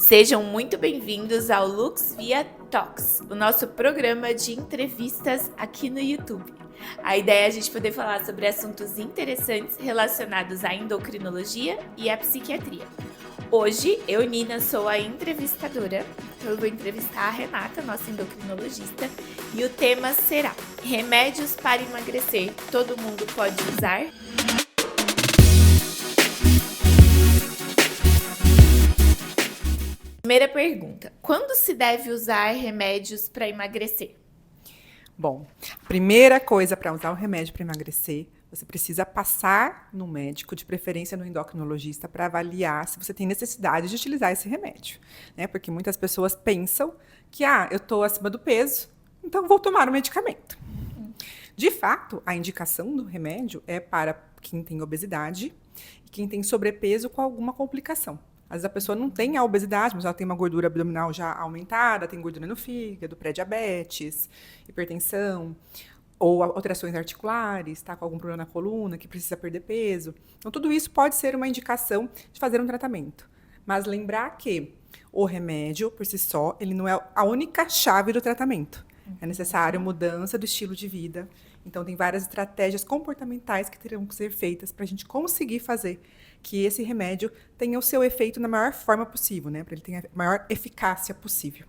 Sejam muito bem-vindos ao Lux Via Talks, o nosso programa de entrevistas aqui no YouTube. A ideia é a gente poder falar sobre assuntos interessantes relacionados à endocrinologia e à psiquiatria. Hoje, eu, Nina, sou a entrevistadora, então eu vou entrevistar a Renata, nossa endocrinologista, e o tema será remédios para emagrecer, todo mundo pode usar? Primeira pergunta, quando se deve usar remédios para emagrecer? Bom, a primeira coisa para usar o remédio para emagrecer, você precisa passar no médico, de preferência no endocrinologista, para avaliar se você tem necessidade de utilizar esse remédio, né? Porque muitas pessoas pensam que, eu estou acima do peso, então vou tomar o medicamento. De fato, a indicação do remédio é para quem tem obesidade e quem tem sobrepeso com alguma complicação. Às vezes a pessoa não tem a obesidade, mas ela tem uma gordura abdominal já aumentada, tem gordura no fígado, pré-diabetes, hipertensão, ou alterações articulares, tá com algum problema na coluna, que precisa perder peso. Então, tudo isso pode ser uma indicação de fazer um tratamento. Mas lembrar que o remédio, por si só, ele não é a única chave do tratamento. É necessário mudança do estilo de vida. Então, tem várias estratégias comportamentais que terão que ser feitas para a gente conseguir fazer que esse remédio tenha o seu efeito na maior forma possível, né? Para ele ter a maior eficácia possível.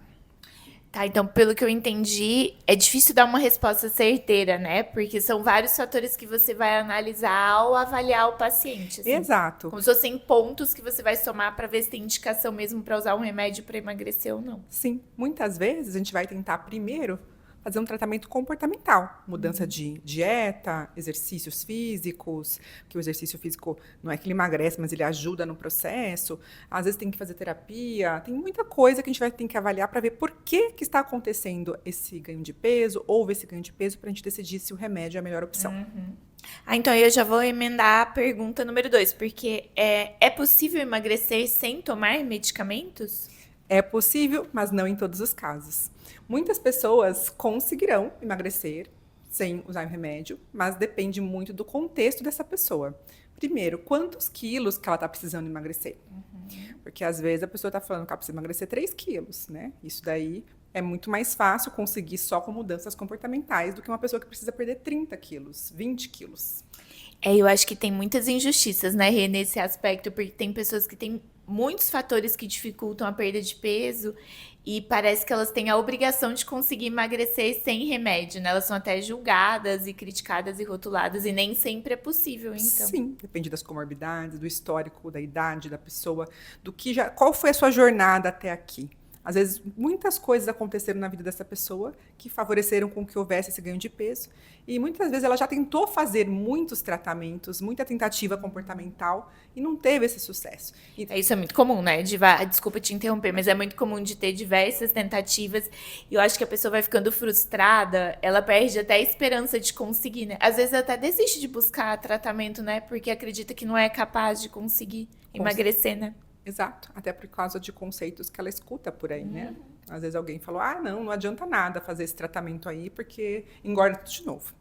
Tá, então, pelo que eu entendi, é difícil dar uma resposta certeira, né? Porque são vários fatores que você vai analisar ao avaliar o paciente. Assim. Exato. Como se fossem pontos que você vai somar para ver se tem indicação mesmo para usar um remédio para emagrecer ou não. Sim, muitas vezes a gente vai tentar primeiro fazer um tratamento comportamental, mudança de dieta, exercícios físicos, que o exercício físico não é que ele emagrece, mas ele ajuda no processo. Às vezes tem que fazer terapia, tem muita coisa que a gente vai ter que avaliar para ver por que está acontecendo esse ganho de peso, houve esse ganho de peso, para a gente decidir se o remédio é a melhor opção. Então eu já vou emendar a pergunta número 2, porque é possível emagrecer sem tomar medicamentos? É possível, mas não em todos os casos. Muitas pessoas conseguirão emagrecer sem usar o remédio, mas depende muito do contexto dessa pessoa. Primeiro, quantos quilos que ela está precisando emagrecer? Porque às vezes a pessoa está falando que ela precisa emagrecer 3 quilos, né? Isso daí é muito mais fácil conseguir só com mudanças comportamentais do que uma pessoa que precisa perder 30 quilos, 20 quilos. Eu acho que tem muitas injustiças, né, Rê, nesse aspecto, porque tem pessoas que têm muitos fatores que dificultam a perda de peso e parece que elas têm a obrigação de conseguir emagrecer sem remédio, né? Elas são até julgadas e criticadas e rotuladas e nem sempre é possível, então. Sim, depende das comorbidades, do histórico, da idade da pessoa, qual foi a sua jornada até aqui. Às vezes, muitas coisas aconteceram na vida dessa pessoa que favoreceram com que houvesse esse ganho de peso. E muitas vezes ela já tentou fazer muitos tratamentos, muita tentativa comportamental e não teve esse sucesso. Isso é muito comum, né? Desculpa te interromper, mas é muito comum de ter diversas tentativas. E eu acho que a pessoa vai ficando frustrada, ela perde até a esperança de conseguir, né? Às vezes até desiste de buscar tratamento, né? Porque acredita que não é capaz de conseguir emagrecer, né? Exato, até por causa de conceitos que ela escuta por aí, né? Às vezes alguém falou, não adianta nada fazer esse tratamento aí, porque engorda tudo de novo.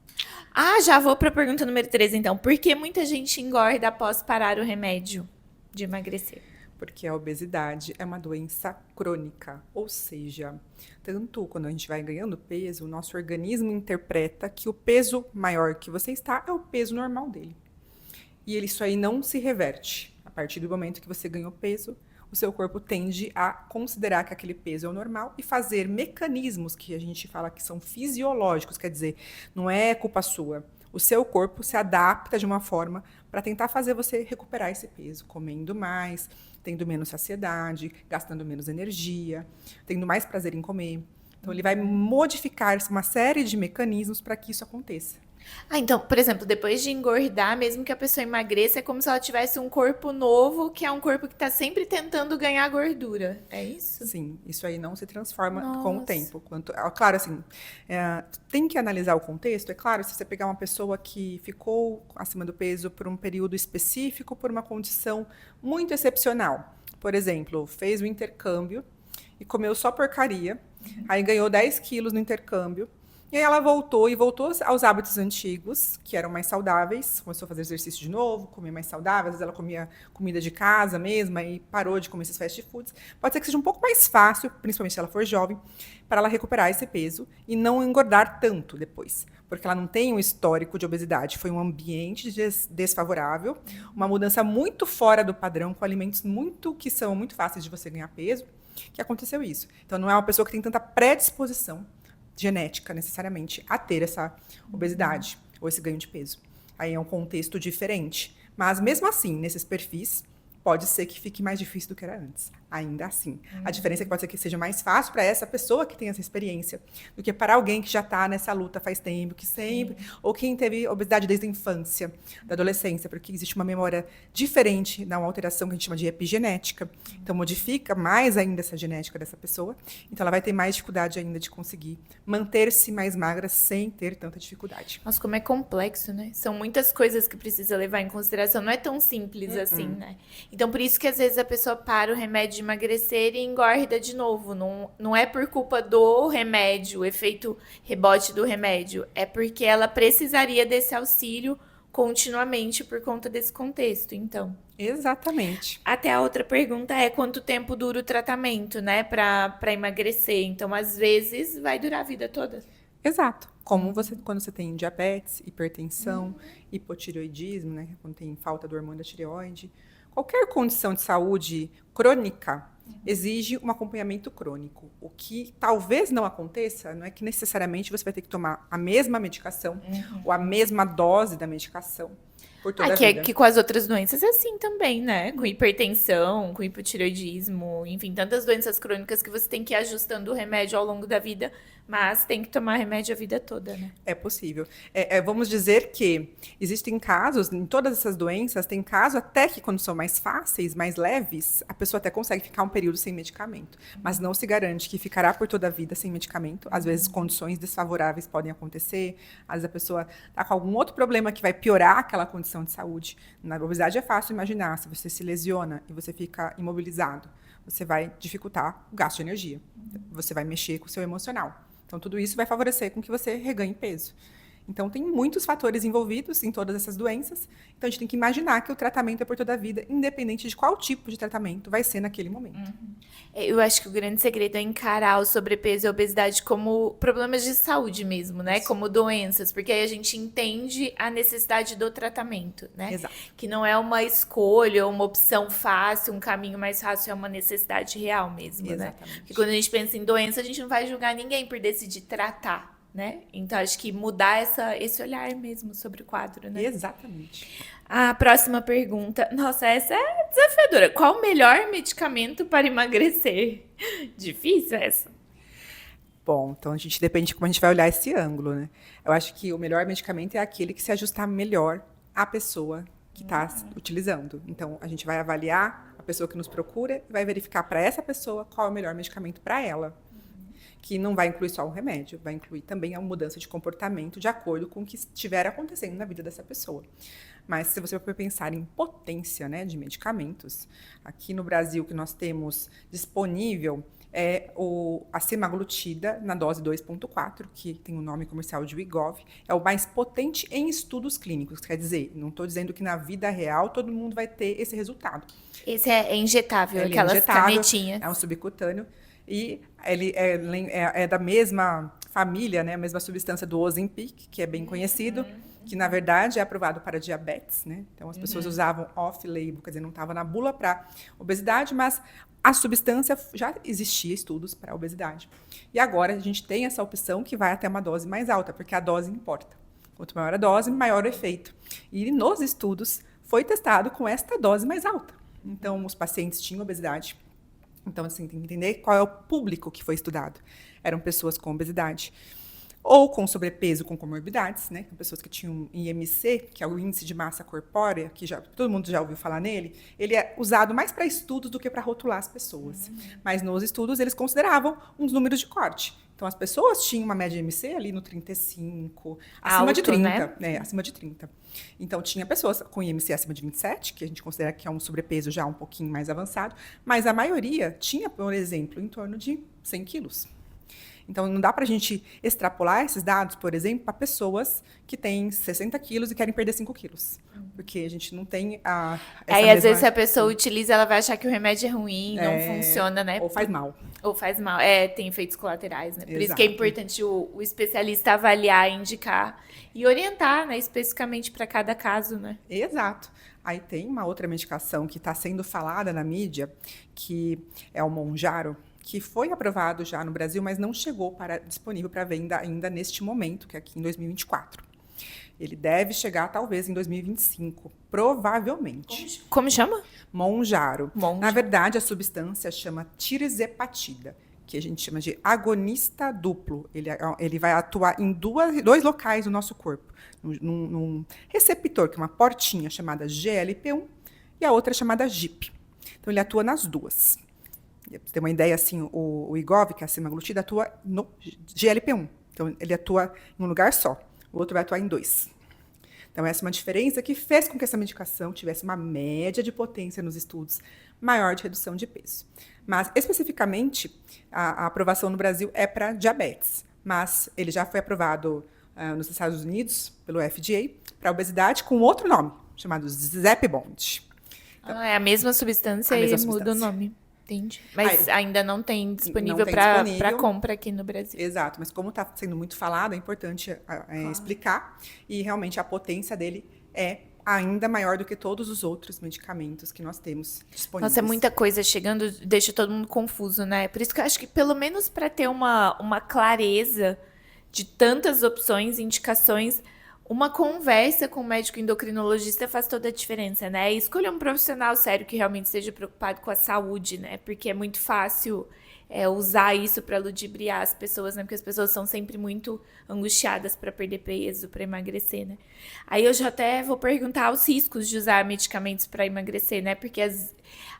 Já vou para a pergunta número 3, então. Por que muita gente engorda após parar o remédio de emagrecer? Porque a obesidade é uma doença crônica, ou seja, tanto quando a gente vai ganhando peso, o nosso organismo interpreta que o peso maior que você está é o peso normal dele. E isso aí não se reverte. A partir do momento que você ganhou peso, o seu corpo tende a considerar que aquele peso é o normal e fazer mecanismos que a gente fala que são fisiológicos, quer dizer, não é culpa sua. O seu corpo se adapta de uma forma para tentar fazer você recuperar esse peso, comendo mais, tendo menos saciedade, gastando menos energia, tendo mais prazer em comer. Então, ele vai modificar uma série de mecanismos para que isso aconteça. Então, por exemplo, depois de engordar, mesmo que a pessoa emagreça, é como se ela tivesse um corpo novo, que é um corpo que está sempre tentando ganhar gordura. É isso? Sim, isso aí não se transforma com o tempo. Claro, assim, tem que analisar o contexto. É claro, se você pegar uma pessoa que ficou acima do peso por um período específico, por uma condição muito excepcional. Por exemplo, fez o intercâmbio e comeu só porcaria, aí ganhou 10 quilos no intercâmbio, E aí ela voltou aos hábitos antigos, que eram mais saudáveis, começou a fazer exercício de novo, comer mais saudável, às vezes ela comia comida de casa mesma e parou de comer esses fast foods. Pode ser que seja um pouco mais fácil, principalmente se ela for jovem, para ela recuperar esse peso e não engordar tanto depois, porque ela não tem um histórico de obesidade, foi um ambiente desfavorável, uma mudança muito fora do padrão, com alimentos que são muito fáceis de você ganhar peso, que aconteceu isso. Então não é uma pessoa que tem tanta predisposição genética, necessariamente, a ter essa obesidade ou esse ganho de peso. Aí é um contexto diferente. Mas, mesmo assim, nesses perfis, pode ser que fique mais difícil do que era antes. Ainda assim. A diferença é que pode ser que seja mais fácil para essa pessoa que tem essa experiência do que para alguém que já está nessa luta faz tempo, que sempre, ou quem teve obesidade desde a infância, da adolescência, porque existe uma memória diferente, uma alteração que a gente chama de epigenética. Então, modifica mais ainda essa genética dessa pessoa. Então, ela vai ter mais dificuldade ainda de conseguir manter-se mais magra sem ter tanta dificuldade. Nossa, como é complexo, né? São muitas coisas que precisa levar em consideração. Não é tão simples assim, né? Então, por isso que às vezes a pessoa para o remédio de emagrecer e engorda de novo. Não é por culpa do remédio, o efeito rebote do remédio. É porque ela precisaria desse auxílio continuamente por conta desse contexto, então. Exatamente. Até a outra pergunta é quanto tempo dura o tratamento, né, pra emagrecer. Então, às vezes, vai durar a vida toda. Exato. Como quando você tem diabetes, hipertensão, hipotireoidismo, né, quando tem falta do hormônio da tireoide, qualquer condição de saúde crônica exige um acompanhamento crônico. O que talvez não aconteça não é que necessariamente você vai ter que tomar a mesma medicação ou a mesma dose da medicação por toda a vida. Que com as outras doenças é assim também, né? Com hipertensão, com hipotireoidismo, enfim, tantas doenças crônicas que você tem que ir ajustando o remédio ao longo da vida, mas tem que tomar remédio a vida toda, né? É possível. Vamos dizer que existem casos, em todas essas doenças, tem casos até que quando são mais fáceis, mais leves, a pessoa até consegue ficar um período sem medicamento. Mas não se garante que ficará por toda a vida sem medicamento. Às vezes, condições desfavoráveis podem acontecer. Às vezes, a pessoa está com algum outro problema que vai piorar aquela condição de saúde. Na obesidade é fácil imaginar, se você se lesiona e você fica imobilizado, você vai dificultar o gasto de energia. Você vai mexer com o seu emocional. Então, tudo isso vai favorecer com que você reganhe peso. Então, tem muitos fatores envolvidos em todas essas doenças. Então, a gente tem que imaginar que o tratamento é por toda a vida, independente de qual tipo de tratamento vai ser naquele momento. Eu acho que o grande segredo é encarar o sobrepeso e a obesidade como problemas de saúde mesmo, né? Como doenças, porque aí a gente entende a necessidade do tratamento, né? Exato. Que não é uma escolha, uma opção fácil, um caminho mais fácil, é uma necessidade real mesmo, Exatamente. né? Porque quando a gente pensa em doença, a gente não vai julgar ninguém por decidir tratar, né? Então, acho que mudar esse olhar mesmo sobre o quadro, né? Exatamente. A próxima pergunta. Nossa, essa é desafiadora. Qual o melhor medicamento para emagrecer? Difícil essa. Bom, então a gente depende de como a gente vai olhar esse ângulo, né? Eu acho que o melhor medicamento é aquele que se ajustar melhor à pessoa que está utilizando. Então, a gente vai avaliar a pessoa que nos procura e vai verificar para essa pessoa qual é o melhor medicamento para ela. Que não vai incluir só o remédio, vai incluir também a mudança de comportamento de acordo com o que estiver acontecendo na vida dessa pessoa. Mas se você for pensar em potência, né, de medicamentos, aqui no Brasil o que nós temos disponível é a semaglutida na dose 2,4, que tem o nome comercial de Wegovy, é o mais potente em estudos clínicos. Quer dizer, não estou dizendo que na vida real todo mundo vai ter esse resultado. Esse é injetável, Ele aquelas é injetável, canetinhas. É um subcutâneo. E ele é da mesma família, né, a mesma substância do Ozempic, que é bem conhecido, que na verdade é aprovado para diabetes, né? Então as pessoas usavam off-label, quer dizer, não estava na bula para obesidade, mas a substância já existia estudos para obesidade. E agora a gente tem essa opção que vai até uma dose mais alta, porque a dose importa. Quanto maior a dose, maior o efeito. E nos estudos foi testado com esta dose mais alta. Então os pacientes tinham obesidade. Então, assim, tem que entender qual é o público que foi estudado. Eram pessoas com obesidade ou com sobrepeso com comorbidades, né? Pessoas que tinham IMC, que é o índice de massa corpórea, que todo mundo já ouviu falar nele. Ele é usado mais para estudos do que para rotular as pessoas. Mas nos estudos eles consideravam uns números de corte. Então, as pessoas tinham uma média IMC ali no 35, acima de 30. Né? Acima de 30. Então, tinha pessoas com IMC acima de 27, que a gente considera que é um sobrepeso já um pouquinho mais avançado, mas a maioria tinha, por exemplo, em torno de 100 quilos. Então, não dá para a gente extrapolar esses dados, por exemplo, para pessoas que têm 60 quilos e querem perder 5 quilos. Porque a gente não tem essa Aí, às vezes, se a pessoa utiliza, ela vai achar que o remédio é ruim, não funciona, né? Ou faz mal. Ou faz mal. Tem efeitos colaterais, né? Por isso Exato. que é importante o especialista avaliar, indicar e orientar, né? Especificamente para cada caso, né? Exato. Aí tem uma outra medicação que está sendo falada na mídia, que é o Mounjaro, que foi aprovado já no Brasil, mas não chegou disponível para venda ainda neste momento, que é aqui em 2024. Ele deve chegar, talvez, em 2025, provavelmente. Como chama? Mounjaro. Na verdade, a substância chama tirzepatida, que a gente chama de agonista duplo. Ele vai atuar em dois locais do nosso corpo. Num receptor, que é uma portinha chamada GLP-1, e a outra chamada GIP. Então, ele atua nas duas. Pra você ter uma ideia, assim, o Wegovy, que é a semaglutida, atua no GLP-1. Então, ele atua em um lugar só. O outro vai atuar em 2. Então, essa é uma diferença que fez com que essa medicação tivesse uma média de potência nos estudos maior de redução de peso. Mas, especificamente, a aprovação no Brasil é para diabetes. Mas ele já foi aprovado nos Estados Unidos, pelo FDA, para obesidade com outro nome, chamado Zepbound. Então, é a mesma substância e muda o nome. Entendi. Mas ainda não tem disponível para compra aqui no Brasil. Exato, mas como está sendo muito falado, é importante explicar. E realmente a potência dele é ainda maior do que todos os outros medicamentos que nós temos disponíveis. Nossa, é muita coisa chegando, deixa todo mundo confuso, né? Por isso que eu acho que pelo menos para ter uma clareza de tantas opções, indicações, uma conversa com o médico endocrinologista faz toda a diferença, né? E escolher um profissional sério que realmente esteja preocupado com a saúde, né? Porque é muito fácil usar isso para ludibriar as pessoas, né? Porque as pessoas são sempre muito angustiadas para perder peso, para emagrecer, né? Aí eu já até vou perguntar os riscos de usar medicamentos para emagrecer, né? Porque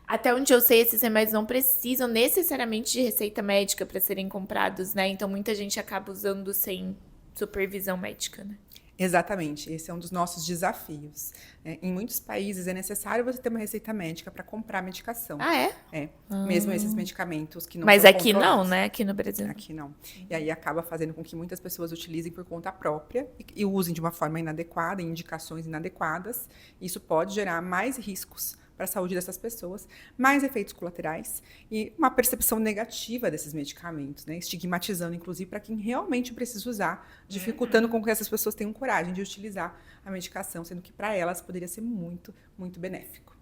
até onde eu sei, esses remédios não precisam necessariamente de receita médica para serem comprados, né? Então muita gente acaba usando sem supervisão médica, né? Exatamente, esse é um dos nossos desafios. Em muitos países é necessário você ter uma receita médica para comprar medicação. Ah, é? É, mesmo esses medicamentos que não Mas são aqui controlados. não, né? Aqui no Brasil. Aqui não. E aí acaba fazendo com que muitas pessoas utilizem por conta própria e usem de uma forma inadequada, em indicações inadequadas. Isso pode gerar mais riscos para a saúde dessas pessoas, mais efeitos colaterais e uma percepção negativa desses medicamentos, né? Estigmatizando, inclusive, para quem realmente precisa usar, dificultando com que essas pessoas tenham coragem de utilizar a medicação, sendo que para elas poderia ser muito, muito benéfico.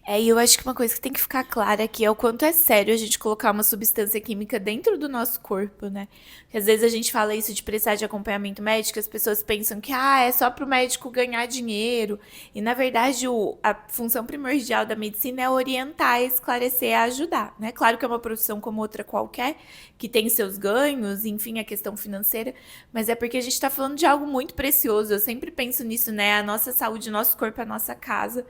E eu acho que uma coisa que tem que ficar clara aqui é o quanto é sério a gente colocar uma substância química dentro do nosso corpo, né? Porque às vezes a gente fala isso de precisar de acompanhamento médico, as pessoas pensam que é só para o médico ganhar dinheiro. E, na verdade, a função primordial da medicina é orientar, esclarecer, ajudar, né? Claro que é uma profissão como outra qualquer, que tem seus ganhos, enfim, a questão financeira, mas é porque a gente está falando de algo muito precioso. Eu sempre penso nisso, né? A nossa saúde, o nosso corpo, a nossa casa.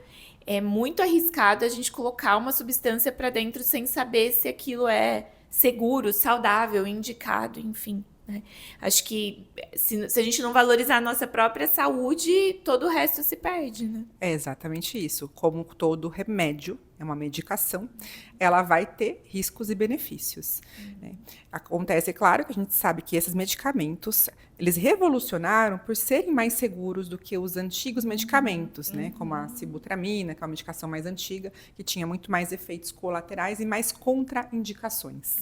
É muito arriscado a gente colocar uma substância para dentro sem saber se aquilo é seguro, saudável, indicado, enfim, né? Acho que se a gente não valorizar a nossa própria saúde, todo o resto se perde, né? É exatamente isso. Como todo remédio, é uma medicação, ela vai ter riscos e benefícios. Né? Acontece, é claro, que a gente sabe que esses medicamentos, eles revolucionaram por serem mais seguros do que os antigos medicamentos, né? Como a sibutramina, que é uma medicação mais antiga, que tinha muito mais efeitos colaterais e mais contraindicações.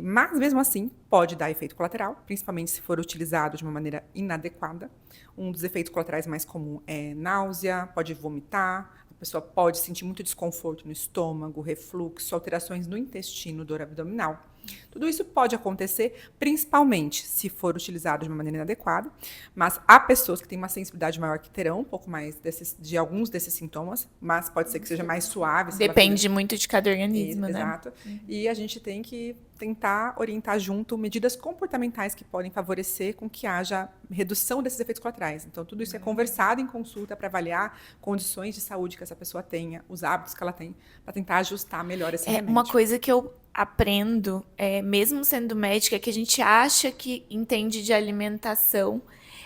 Mas, mesmo assim, pode dar efeito colateral, principalmente se for utilizado de uma maneira inadequada. Um dos efeitos colaterais mais comuns é náusea, pode vomitar, a pessoa pode sentir muito desconforto no estômago, refluxo, alterações no intestino, dor abdominal. Tudo isso pode acontecer, principalmente se for utilizado de uma maneira inadequada, mas há pessoas que têm uma sensibilidade maior que terão um pouco mais de alguns desses sintomas, mas pode ser que seja mais suave. Depende muito de cada organismo, né? Exato. E a gente tem que tentar orientar junto medidas comportamentais que podem favorecer com que haja redução desses efeitos colaterais. Então, tudo isso é conversado em consulta para avaliar condições de saúde que essa pessoa tenha, os hábitos que ela tem, para tentar ajustar melhor esse remédio. Uma coisa que eu aprendo, mesmo sendo médica, é que a gente acha que entende de alimentação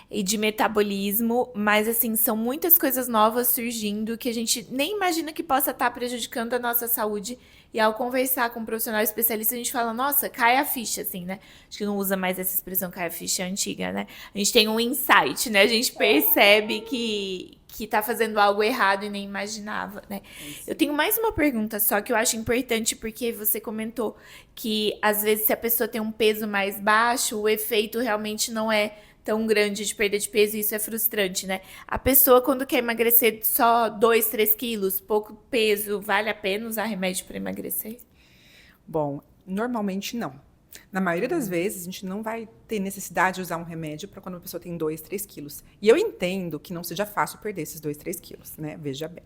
e de metabolismo, mas assim, são muitas coisas novas surgindo que a gente nem imagina que possa estar prejudicando a nossa saúde E ao conversar com um profissional especialista, a gente fala, nossa, cai a ficha, assim, né? Acho que não usa mais essa expressão cai a ficha antiga, né? A gente tem um insight, né? A gente percebe que tá fazendo algo errado e nem imaginava, né? Eu tenho mais uma pergunta só que eu acho importante, porque você comentou que, às vezes, se a pessoa tem um peso mais baixo, o efeito realmente não é tão grande de perda de peso e isso é frustrante, né? A pessoa, quando quer emagrecer só 2, 3 quilos, pouco peso, vale a pena usar remédio para emagrecer? Bom, normalmente não. Na maioria das vezes, a gente não vai ter necessidade de usar um remédio para quando a pessoa tem 2, 3 quilos. E eu entendo que não seja fácil perder esses 2, 3 quilos, né? Veja bem.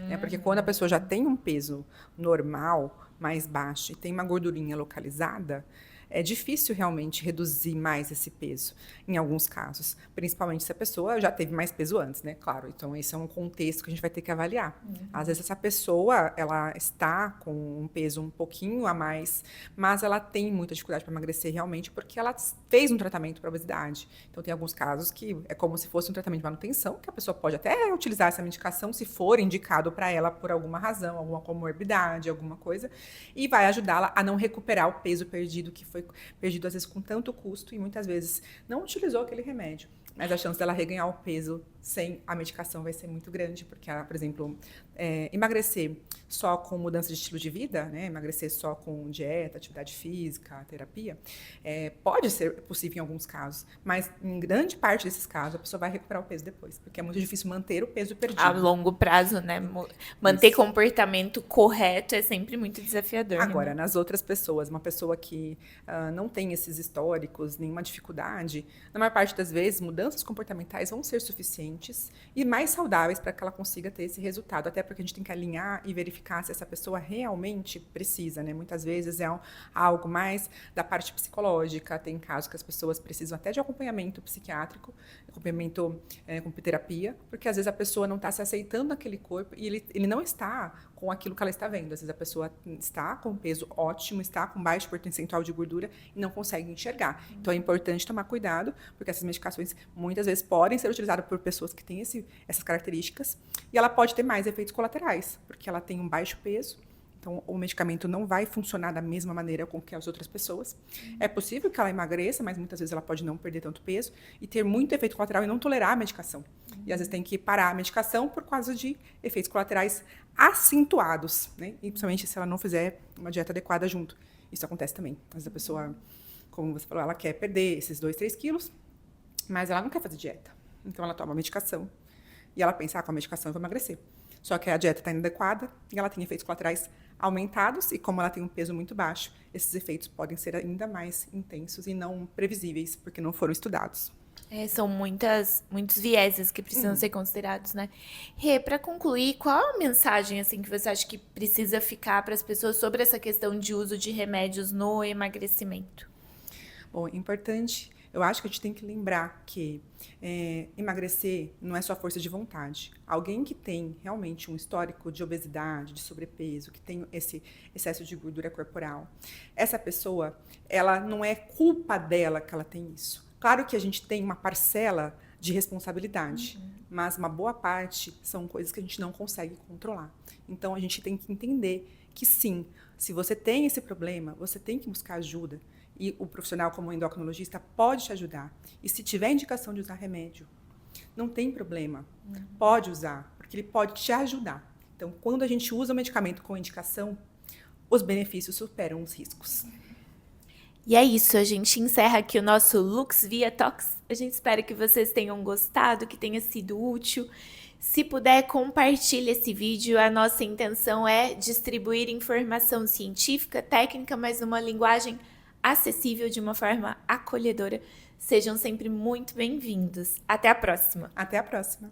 Né? Porque quando a pessoa já tem um peso normal, mais baixo, e tem uma gordurinha localizada, é difícil realmente reduzir mais esse peso, em alguns casos. Principalmente se a pessoa já teve mais peso antes, né? Claro, então esse é um contexto que a gente vai ter que avaliar. Às vezes essa pessoa, ela está com um peso um pouquinho a mais, mas ela tem muita dificuldade para emagrecer realmente porque ela fez um tratamento para obesidade. Então tem alguns casos que é como se fosse um tratamento de manutenção, que a pessoa pode até utilizar essa medicação se for indicado para ela por alguma razão, alguma comorbidade, alguma coisa, e vai ajudá-la a não recuperar o peso perdido que foi perdido às vezes com tanto custo e muitas vezes não utilizou aquele remédio. Mas a chance dela reganhar o peso sem a medicação vai ser muito grande, porque ela, por exemplo, emagrecer só com mudança de estilo de vida, né, emagrecer só com dieta, atividade física, terapia, pode ser possível em alguns casos, mas em grande parte desses casos a pessoa vai recuperar o peso depois, porque é muito difícil manter o peso perdido. A longo prazo, né? Manter comportamento correto é sempre muito desafiador. Agora, nas outras pessoas, uma pessoa que não tem esses históricos, nenhuma dificuldade, na maior parte das vezes, mudanças comportamentais vão ser suficientes e mais saudáveis para que ela consiga ter esse resultado. Até porque a gente tem que alinhar e verificar se essa pessoa realmente precisa, né? Muitas vezes é algo mais da parte psicológica. Tem casos que as pessoas precisam até de acompanhamento psiquiátrico, acompanhamento com terapia, porque às vezes a pessoa não está se aceitando naquele corpo e ele não está com aquilo que ela está vendo. Às vezes a pessoa está com peso ótimo, está com baixo percentual de gordura e não consegue enxergar. Então é importante tomar cuidado, porque essas medicações muitas vezes podem ser utilizadas por pessoas que têm essas características e ela pode ter mais efeitos colaterais, porque ela tem um baixo peso. Então, o medicamento não vai funcionar da mesma maneira com que as outras pessoas. É possível que ela emagreça, mas muitas vezes ela pode não perder tanto peso e ter muito efeito colateral e não tolerar a medicação. E às vezes tem que parar a medicação por causa de efeitos colaterais acentuados, né? E principalmente se ela não fizer uma dieta adequada junto. Isso acontece também. Às vezes a pessoa, como você falou, ela quer perder esses 2, 3 quilos, mas ela não quer fazer dieta. Então ela toma medicação e ela pensa, com a medicação eu vou emagrecer. Só que a dieta está inadequada e ela tem efeitos colaterais aumentados e como ela tem um peso muito baixo, esses efeitos podem ser ainda mais intensos e não previsíveis, porque não foram estudados. São muitos vieses que precisam ser considerados, né? Rê, para concluir, qual a mensagem assim, que você acha que precisa ficar para as pessoas sobre essa questão de uso de remédios no emagrecimento? Bom, importante, eu acho que a gente tem que lembrar que emagrecer não é só força de vontade. Alguém que tem realmente um histórico de obesidade, de sobrepeso, que tem esse excesso de gordura corporal, essa pessoa, ela não é culpa dela que ela tem isso. Claro que a gente tem uma parcela de responsabilidade, mas uma boa parte são coisas que a gente não consegue controlar. Então, a gente tem que entender que sim, se você tem esse problema, você tem que buscar ajuda. E o profissional, como o endocrinologista, pode te ajudar. E se tiver indicação de usar remédio, não tem problema. Pode usar, porque ele pode te ajudar. Então, quando a gente usa o medicamento com indicação, os benefícios superam os riscos. E é isso, a gente encerra aqui o nosso Lux Via Tox. A gente espera que vocês tenham gostado, que tenha sido útil. Se puder, compartilhe esse vídeo. A nossa intenção é distribuir informação científica, técnica, mas numa linguagem acessível, de uma forma acolhedora. Sejam sempre muito bem-vindos. Até a próxima! Até a próxima!